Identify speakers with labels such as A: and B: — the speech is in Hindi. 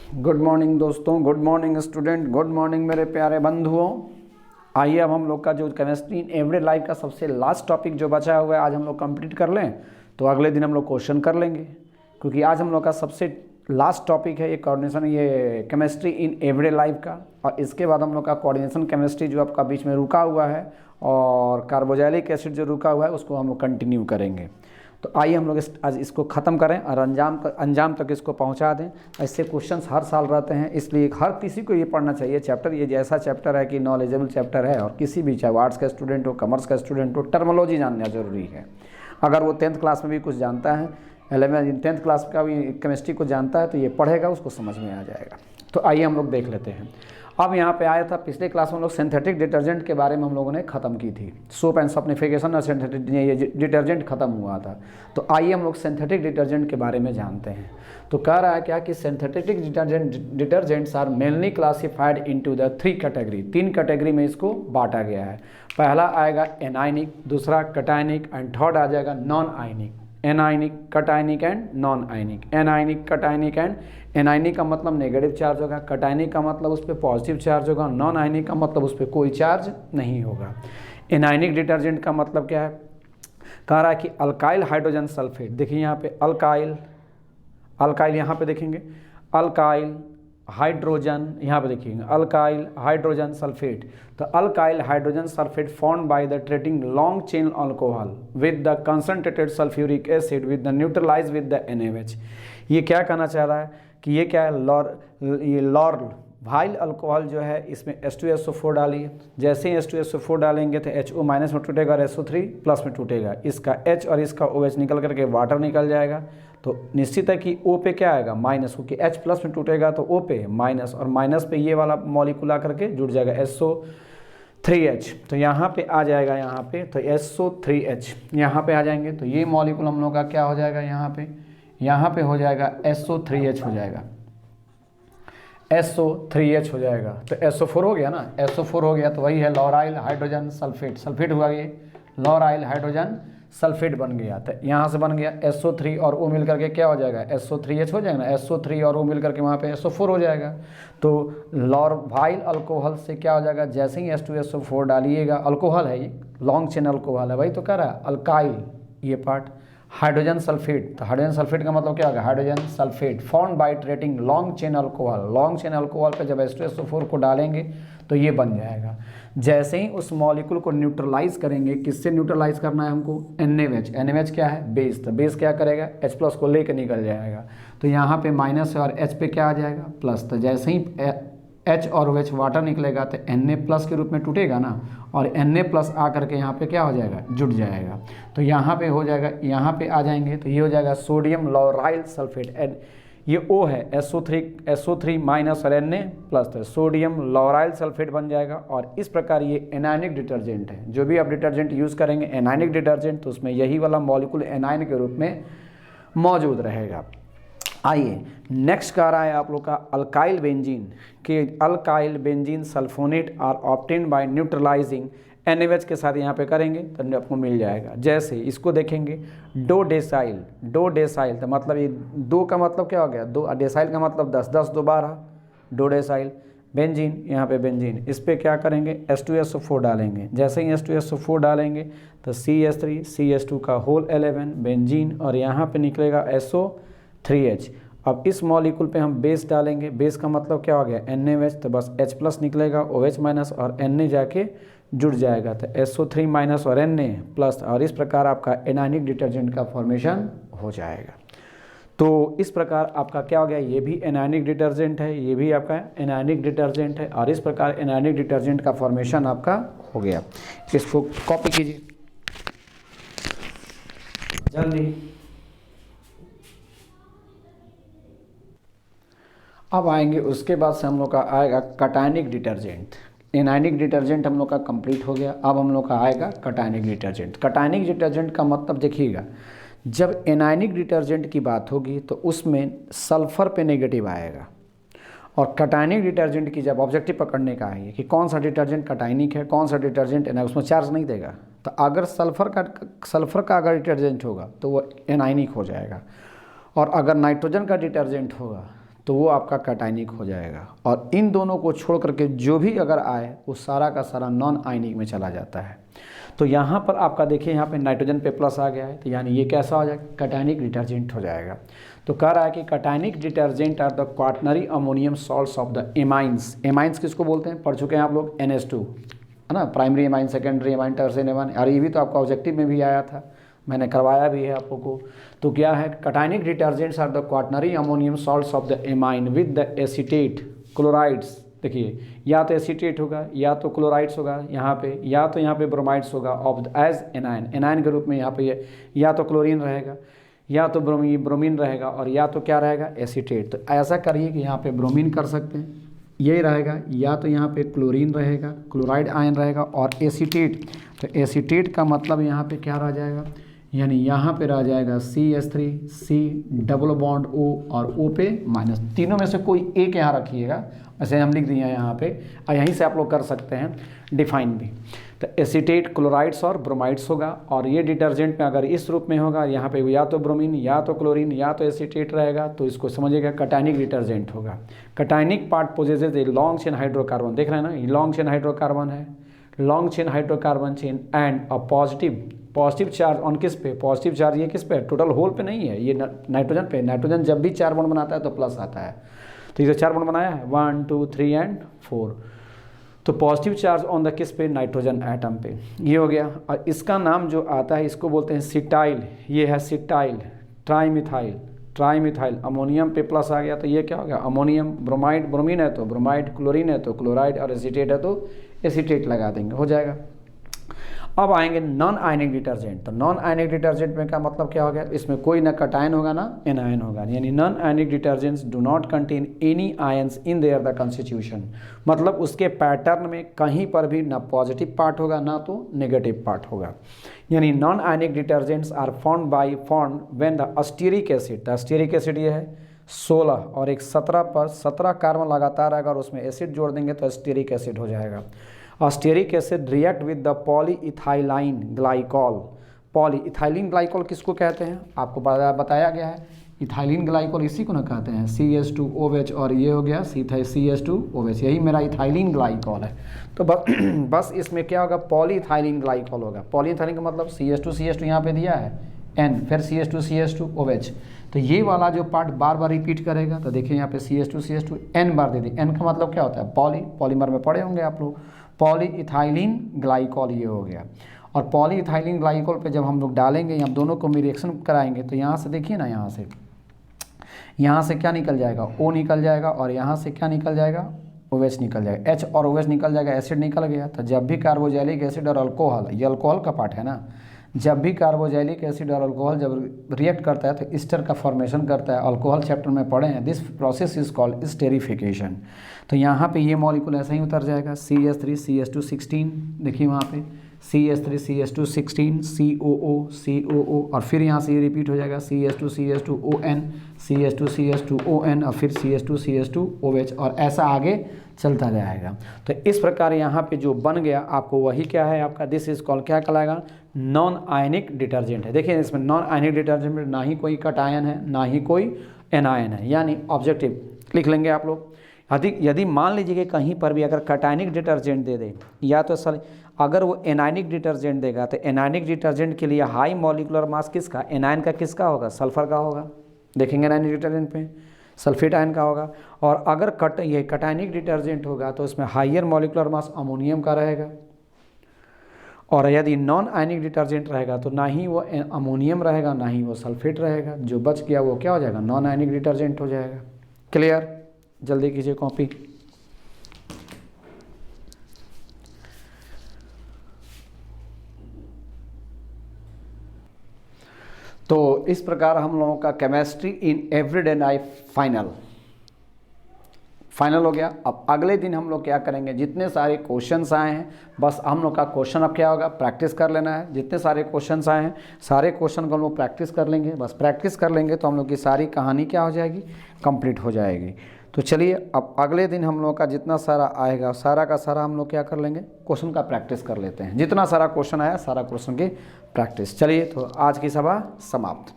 A: गुड मॉर्निंग दोस्तों, good morning student, good morning मेरे प्यारे बंधुओं। आइए अब हम लोग का जो केमिस्ट्री इन एवरीडे लाइफ का सबसे लास्ट टॉपिक जो बचा हुआ है आज हम लोग कंप्लीट कर लें, तो अगले दिन हम लोग क्वेश्चन कर लेंगे। क्योंकि आज हम लोग का सबसे लास्ट टॉपिक है ये कोऑर्डिनेशन, ये केमिस्ट्री इन एवरीडे लाइफ का। और इसके बाद हम लोग का कोऑर्डिनेशन केमिस्ट्री जो आपका बीच में रुका हुआ है और कार्बोक्सिलिक एसिड जो रुका हुआ है उसको हम लोग कंटिन्यू करेंगे। तो आइए हम लोग आज इसको ख़त्म करें और अंजाम तक इसको पहुंचा दें। ऐसे क्वेश्चंस हर साल रहते हैं, इसलिए हर किसी को ये पढ़ना चाहिए चैप्टर। ये जैसा चैप्टर है कि नॉलेजेबल चैप्टर है और किसी भी, चाहे आर्ट्स का स्टूडेंट हो, कॉमर्स का स्टूडेंट हो, टर्मोलॉजी जानना ज़रूरी है। अगर वो 10th क्लास में भी कुछ जानता है, 10th क्लास का भी केमिस्ट्री को जानता है, तो ये पढ़ेगा उसको समझ में आ जाएगा। तो आइए हम लोग देख लेते हैं। अब यहाँ पे आया था पिछले क्लास में हम लोग सिंथेटिक डिटर्जेंट के बारे में हम लोगों ने ख़त्म की थी। सोप एंड सप्निफिकेशन और सिंथेटिक ये डिटर्जेंट ख़त्म हुआ था। तो आइए हम लोग सिंथेटिक डिटर्जेंट के बारे में जानते हैं। तो कह रहा है क्या कि synthetic detergents are mainly classified into the 3 category. 3 category में इसको बांटा गया है। पहला आएगा एनाइनिक, दूसरा कटायनिक एंड थर्ड आ जाएगा non ionic. Anionic, cationic and non ionic. Anionic, cationic and anionic का मतलब नेगेटिव चार्ज होगा, कटायनिक का मतलब उस पर पॉजिटिव चार्ज होगा, नॉन आयनिक का मतलब उस पर कोई चार्ज नहीं होगा। एनाइनिक डिटर्जेंट का मतलब क्या है? कह रहा है कि अल्काइल हाइड्रोजन सल्फेट। देखिए यहाँ पे अल्काइल यहाँ पे देखेंगे, अल्काइल हाइड्रोजन, यहाँ पे देखिएगा अल्काइल हाइड्रोजन सल्फेट। तो alkyl hydrogen sulphate formed by the treating long chain alcohol with the concentrated sulphuric acid with the neutralise with the NaOH। ये क्या कहना चाह रहा है कि ये क्या है, लॉर्ल भाइल अल्कोहल जो है इसमें H2SO4 डालिए। जैसे ही H2SO4 डालेंगे तो HO माइनस में टूटेगा और SO3 प्लस में टूटेगा। इसका H और इसका OH निकल करके वाटर निकल जाएगा। तो निश्चित है कि O पे क्या आएगा, माइनस, क्योंकि H प्लस में टूटेगा तो O पे माइनस, और माइनस पे ये वाला मॉलिक्यूल आकर के जुड़ जाएगा SO3H। तो यहाँ पे आ जाएगा, यहाँ पे तो SO3H यहाँ पे आ जाएंगे। तो ये मॉलिक्यूल हम लोग का क्या हो जाएगा, यहाँ पे हो जाएगा SO3H हो जाएगा, SO3H हो जाएगा। तो SO4 हो गया ना, SO4 हो गया तो वही है लॉराइल हाइड्रोजन सल्फेट। सल्फेट हुआ, ये लॉराइल हाइड्रोजन सल्फेट बन गया। तो यहाँ से बन गया SO3 और O मिल करके क्या हो जाएगा, SO3H हो जाएगा ना। SO3 और O मिल करके वहाँ पे SO4 हो जाएगा। तो लॉरवाइल अल्कोहल से क्या हो जाएगा, जैसे ही H2SO4 डालिएगा, अल्कोहल है ये, लॉन्ग चेन अल्कोहल है, वही तो कह रहा है अल्काइल ये पार्ट। हाइड्रोजन सल्फेट, तो हाइड्रोजन सल्फेट का मतलब क्या होगा, hydrogen sulphate formed by treating long chain alcohol. Long chain alcohol पे जब H2SO4 को डालेंगे तो ये बन जाएगा। जैसे ही उस मॉलिक्यूल को न्यूट्रलाइज करेंगे, किससे न्यूट्रलाइज करना है हमको, NaOH। NaOH क्या है, बेस। तो बेस क्या करेगा, H प्लस को लेकर निकल जाएगा। तो यहाँ पे माइनस है और H पे क्या आ जाएगा, प्लस। तो जैसे ही H और OH वाटर निकलेगा तो Na प्लस के रूप में टूटेगा ना, और Na प्लस आ करके यहाँ पे क्या हो जाएगा, जुड़ जाएगा। तो यहाँ पे हो जाएगा, यहाँ पे आ जाएंगे तो ये हो जाएगा सोडियम लॉराइल सल्फेट। ये O है, SO3 माइनस और Na प्लस, तो सोडियम लॉराइल सल्फेट बन जाएगा। और इस प्रकार ये एनायनिक डिटर्जेंट है। जो भी आप डिटर्जेंट यूज़ करेंगे एनायनिक डिटर्जेंट, तो उसमें यही वाला मॉलिक्यूल एनायन के रूप में मौजूद रहेगा। आइए नेक्स्ट कह रहा है आप लोग का अल्काइल बेंजीन, कि alkyl benzene sulphonate are obtained by neutralising NaOH के साथ यहाँ पे करेंगे तो आपको मिल जाएगा। जैसे इसको देखेंगे डोडेसाइल, तो मतलब ये दो का मतलब क्या हो गया, दो, डेसाइल का मतलब 10, 10 2 12, डोडेसाइल। बेंजीन, यहाँ पे बेंजीन, इस पर क्या करेंगे, H2SO4 डालेंगे। जैसे ही H2SO4 डालेंगे तो CH3 CH2 का होल 11 बेंजीन, और यहाँ पे निकलेगा SO3H। अब इस मॉलिक्यूल पे हम बेस डालेंगे। बेस का मतलब क्या हो गया, NaOH। तो बस H प्लस निकलेगा, OH माइनस और Na जाके जुड़ जाएगा। तो SO3 माइनस और Na प्लस, और इस प्रकार आपका एनायनिक डिटर्जेंट का फॉर्मेशन हो जाएगा। तो इस प्रकार आपका क्या हो गया, ये भी एनायनिक डिटर्जेंट है, ये भी आपका एनायनिक डिटर्जेंट है, और इस प्रकार एनायनिक डिटर्जेंट का फॉर्मेशन आपका हो गया। इसको कॉपी कीजिए जल्दी। अब आएंगे उसके बाद से हम लोग का आएगा कटायनिक डिटर्जेंट। एनायनिक डिटर्जेंट हम लोग का कंप्लीट हो गया। अब हम लोग का आएगा कटायनिक डिटर्जेंट। कटायनिक डिटर्जेंट का मतलब देखिएगा, जब एनायनिक डिटर्जेंट की बात होगी तो उसमें सल्फर पे नेगेटिव आएगा, और कटायनिक डिटर्जेंट की जब ऑब्जेक्टिव पकड़ने का है कि कौन सा डिटर्जेंट कटायनिक है, कौन सा डिटर्जेंट एनायनिक, उसमें चार्ज नहीं देगा। तो अगर सल्फर का अगर डिटर्जेंट होगा तो वो एनायनिक हो जाएगा, और अगर नाइट्रोजन का डिटर्जेंट होगा तो वो आपका कैटायनिक हो जाएगा। और इन दोनों को छोड़ करके जो भी अगर आए वो सारा का सारा नॉन आयनिक में चला जाता है। तो यहाँ पर आपका देखिए यहाँ पे नाइट्रोजन पे प्लस आ गया है, तो यानी ये कैसा हो जाएगा, कैटायनिक डिटर्जेंट हो जाएगा। तो कह रहा है कि cationic detergent are the quaternary ammonium salts of the amines. Amines किसको बोलते हैं, पढ़ चुके हैं आप लोग, NH2 है ना, primary amine, secondary amine, tertiary amine. और ये भी तो आपका ऑब्जेक्टिव में भी आया था, मैंने करवाया भी है आप लोगों को। तो क्या है, cationic detergents are the quaternary ammonium salts of the amine with the acetate chlorides. देखिए या तो एसीटेट होगा या तो क्लोराइड्स होगा यहाँ पे, या तो यहाँ पे ब्रोमाइड्स होगा of the as amine, amine के रूप में यहाँ पे या तो क्लोरीन रहेगा या तो ब्रोमीन रहेगा और या तो क्या रहेगा, एसीटेट। तो ऐसा करिए कि यहाँ पे ब्रोमीन कर सकते हैं, यही रहेगा, या तो यहाँ पे क्लोरीन रहेगा, क्लोराइड आयन रहेगा, और एसीटेट। तो एसीटेट का मतलब यहाँ पे क्या रह जाएगा, यानी यहाँ पे रह जाएगा CH3, C double bond O और O पे माइनस। तीनों में से कोई एक यहाँ रखिएगा, ऐसे हम लिख दिए हैं यहाँ पे, और यहीं से आप लोग कर सकते हैं डिफाइन भी। तो एसीटेट क्लोराइड्स और ब्रोमाइड्स होगा, और ये डिटर्जेंट में अगर इस रूप में होगा, यहाँ पे या तो ब्रोमीन या तो क्लोरीन या तो एसीटेट रहेगा, तो इसको समझिएगा कैटायनिक डिटर्जेंट होगा। Cationic part possesses a long chain hydrocarbon, देख रहे हैं ना, ये लॉन्ग चेन हाइड्रोकार्बन है, long chain hydrocarbon chain and a positive charge on किस पे, पॉजिटिव चार्ज ये किस पे, टोटल होल पे नहीं है, ये नाइट्रोजन पे। नाइट्रोजन जब भी 4 बॉन्ड बनाता है तो प्लस आता है, तो इसे 4 बॉन्ड बनाया है, 1 2 3 एंड 4। तो पॉजिटिव चार्ज ऑन द किस पे, नाइट्रोजन एटम पे, ये हो गया। और इसका नाम जो आता है इसको बोलते हैं सिटाइल, ये है सिटाइल ट्राईमिथाइल। अमोनियम पे प्लस आ गया तो ये क्या हो गया, अमोनियम। ब्रोमाइड, ब्रोमीन है तो ब्रोमाइड, क्लोरीन है तो क्लोराइड, और एसीटेट है तो एसीटेट लगा देंगे, हो जाएगा। अब आएंगे नॉन आयनिक डिटर्जेंट। तो नॉन आयनिक डिटर्जेंट में का मतलब क्या हो गया, इसमें कोई ना कैटायन होगा ना एनायन होगा, यानी non ionic detergents do not contain any ions in their the constitution. मतलब उसके पैटर्न में कहीं पर भी ना पॉजिटिव पार्ट होगा ना तो नेगेटिव पार्ट होगा। यानी non ionic detergents are formed when the stearic acid, the stearic acid ये है 16 और एक 17 पर 17 कार्बन लगातार अगर उसमें एसिड जोड़ देंगे तो अस्टीरिक एसिड हो जाएगा। Stearic acid react with the polyethylene glycol. Polyethylene glycol किसको कहते हैं, आपको बताया गया है, इथाइलिन ग्लाइकॉल इसी को ना कहते हैं, CH2OH, और ये हो गया CH2OH, यही मेरा इथाइलिन ग्लाइकॉल है। तो बस इसमें क्या होगा, पॉलीइथाइलिन ग्लाइकॉल होगा। पॉलीइथाइलिन का मतलब CH2 यहाँ पे दिया है N, फिर CH2OH, तो ये वाला जो पार्ट बार बार रिपीट करेगा। तो देखिए यहाँ पे CH2 N बार दे दी, N का मतलब क्या होता है, पॉलीमर में पढ़े होंगे आप लोग, पॉलीइथाइलिन ग्लाइकॉल ये हो गया। और पॉलीइथाइलिन ग्लाइकॉल पे जब हम लोग डालेंगे, यहाँ दोनों को रिएक्शन कराएंगे, तो यहाँ से देखिए ना, यहाँ से क्या निकल जाएगा, O निकल जाएगा, और यहाँ से क्या निकल जाएगा, OH निकल जाएगा, H और OH निकल जाएगा, एसिड निकल गया। तो जब भी कार्बोजेलिक एसिड और अल्कोहल, ये अल्कोहल का पार्ट है ना, जब भी कार्बोजेलिक एसिड और अल्कोहल जब रिएक्ट करता है तो ईस्टर का फॉर्मेशन करता है। अल्कोहल चैप्टर में पढ़े हैं, this process is called esterification. तो यहाँ पे ये मॉलिक्यूल ऐसा ही उतर जाएगा, CH3CH216, देखिए वहाँ पे CH3CH216 COO, और फिर यहाँ से ये रिपीट हो जाएगा CH2CH2ON, CH2CH2ON, और फिर CH2CH2OH, और ऐसा आगे चलता जाएगा। तो इस प्रकार यहाँ पे जो बन गया आपको वही क्या है आपका, दिस इज कॉल्ड, क्या कहलाएगा, नॉन आयनिक डिटर्जेंट है। देखिए इसमें नॉन आयनिक डिटर्जेंट में ना ही कोई कैटायन है ना ही कोई एनायन है, यानी ऑब्जेक्टिव लिख लेंगे आप लोग। यदि मान लीजिए कि कहीं पर भी अगर कैटायनिक डिटर्जेंट दे दे, या तो अगर वो एनायनिक डिटर्जेंट देगा, तो एनायनिक डिटर्जेंट के लिए हाई मॉलिक्यूलर मास किसका, एनायन का किसका होगा, सल्फर का होगा। देखेंगे एनायनिक डिटर्जेंट पे सल्फेट आयन का होगा। और अगर ये कैटायनिक डिटर्जेंट होगा तो उसमें हाइयर मॉलिक्यूलर मास अमोनियम का रहेगा। और यदि नॉन आयनिक डिटर्जेंट रहेगा तो ना ही वो अमोनियम रहेगा ना ही वो सल्फेट रहेगा, जो बच गया वो क्या हो जाएगा, नॉन आयनिक डिटर्जेंट हो जाएगा। क्लियर, जल्दी कीजिए कॉपी। तो इस प्रकार हम लोगों का chemistry in everyday life final हो गया। अब अगले दिन हम लोग क्या करेंगे, जितने सारे क्वेश्चंस आए हैं बस हम लोग का क्वेश्चन अब क्या होगा, प्रैक्टिस कर लेना है। जितने सारे क्वेश्चंस आए हैं सारे क्वेश्चन को हम लोग प्रैक्टिस कर लेंगे, बस प्रैक्टिस कर लेंगे तो हम लोग की सारी कहानी क्या हो जाएगी, कंप्लीट हो जाएगी। तो चलिए अब अगले दिन हम लोग का जितना सारा आएगा सारा का सारा हम लोग क्या कर लेंगे, क्वेश्चन का प्रैक्टिस कर लेते हैं। जितना सारा क्वेश्चन आया सारा क्वेश्चन की प्रैक्टिस। चलिए तो आज की सभा समाप्त।